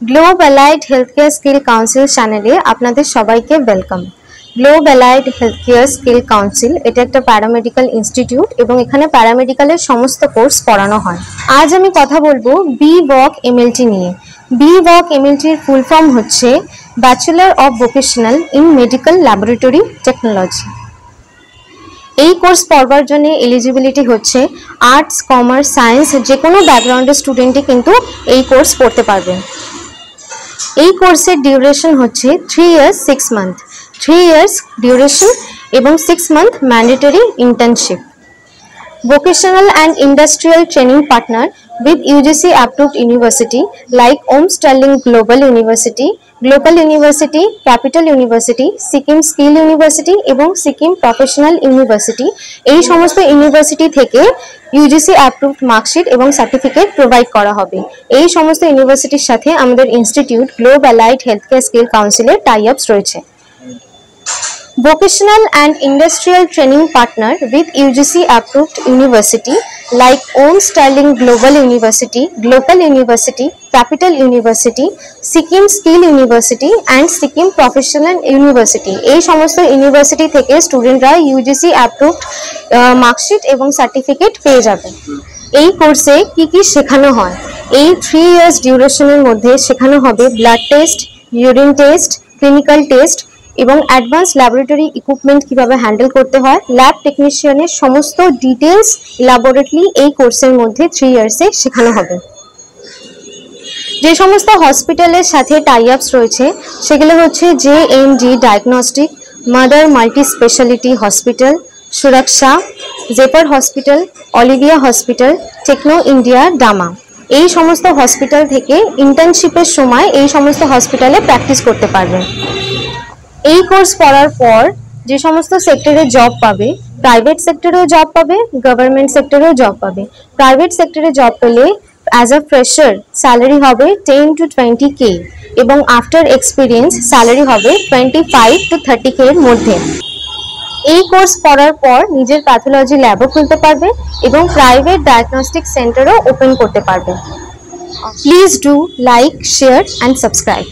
Globe allied healthcare skill council চ্যানেলে আপনাদের সবাইকে welcome. Globe allied healthcare skill council এটা একটা প্যারামেডিক্যাল ইনস্টিটিউট এবং এখানে প্যারামেডিক্যালের সমস্ত কোর্স পড়ানো হয়। আজ আমি কথা বলবো BVOC MLT নিয়ে। BVOC MLTর ফুল ফর্ম হচ্ছে bachelor of vocational in medical laboratory technology. এই কোর্স পড়বার জন্য এলিজিবিলিটি হচ্ছে আর্টস, কমার্স, সায়েন্স যে কোনো ব্যাকগ্রাউন্ডের স্টুডেন্টই কিন্তু এই কোর্স পড়তে পারবেন। এই কোর্সের ডিউরেশন হচ্ছে 3 years 6 months, 3 years ডিউরেশন এবং 6 month mandatory internship. Vocational and industrial training partner with UGC approved university like Om Sterling Global University, Global University, Capital University, Sikkim Skill University এবং Sikkim Professional University। এই সমস্ত university থেকে UGC approved marksheet এবং certificate provide করা হবে। এই সমস্ত ইউনিভার্সিটির সাথে আমাদের institute globe allied healthcare skill কাউন্সিলের টাই আপস রয়েছে। Vocational and industrial training partner with UGC approved university like Om Sterling Global University, Global University, Capital University, Sikkim Skill University and Sikkim Professional University। এই সমস্ত ইউনিভার্সিটি থেকে স্টুডেন্টরা UGC approved marksheet এবং certificate পেয়ে যাবে। এই কোর্সে কি শেখানো হয়? এই 3 years ডিউরেশনের মধ্যে শেখানো হবে blood test, urine test, clinical test এবং অ্যাডভান্স ল্যাবরেটরি ইকুইপমেন্ট কিভাবে হ্যান্ডেল করতে হয়, ল্যাব টেকনিশিয়ানের সমস্ত ডিটেলস ল্যাবরেটরি এই কোর্সের মধ্যে 3 ইয়ার্সে শেখানো হবে। যে সমস্ত হসপিটালের সাথে টাই আপস রয়েছে সেগুলো হচ্ছে JMG diagnostic, mother multi speciality hospital, সুরক্ষা, জেপার hospital, Olivia hospital, techno India, ডামা। এই সমস্ত হসপিটাল থেকে ইন্টার্নশিপের সময় এই সমস্ত হসপিটালে প্র্যাকটিস করতে পারবেন। এই কোর্স পড়ার পর যে সমস্ত সেক্টরে জব পাবে, প্রাইভেট সেক্টরেও জব পাবে, গভর্নমেন্ট সেক্টরেও জব পাবে। প্রাইভেট সেক্টরে জব পেলে অ্যাজ আ ফ্রেশার স্যালারি হবে 10 to 20K এবং আফটার এক্সপিরিয়েন্স স্যালারি হবে 25 to 30K এর মধ্যে। এই কোর্স পড়ার পর নিজের প্যাথোলজি ল্যাবও খুলতে পারবে এবং প্রাইভেট ডায়াগনস্টিক সেন্টারও ওপেন করতে পারবে। Please do like, share and subscribe.